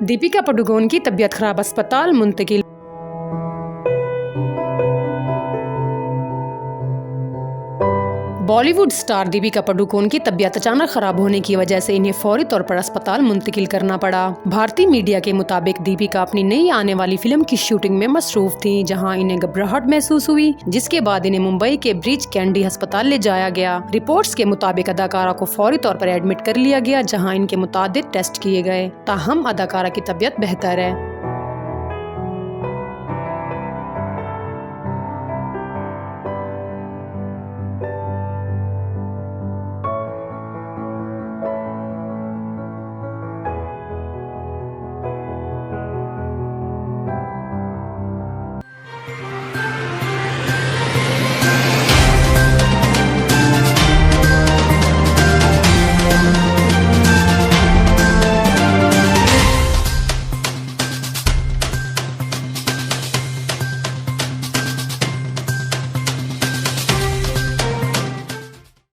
दीपिका पादुकोण की तबीयत खराब, अस्पताल मुंतकिल। बॉलीवुड स्टार दीपिका पादुकोण की तबीयत अचानक खराब होने की वजह से इन्हें फौरी तौर पर अस्पताल मुंतकिल करना पड़ा। भारतीय मीडिया के मुताबिक दीपिका अपनी नई आने वाली फिल्म की शूटिंग में मसरूफ थीं, जहां इन्हें घबराहट महसूस हुई, जिसके बाद इन्हें मुंबई के ब्रीच कैंडी अस्पताल ले जाया गया। रिपोर्ट्स के मुताबिक अदाकारा को फौरी तौर पर एडमिट कर लिया गया, जहाँ इनके मुतादिद टेस्ट किए गए। ताहम अदाकारा की तबीयत बेहतर है।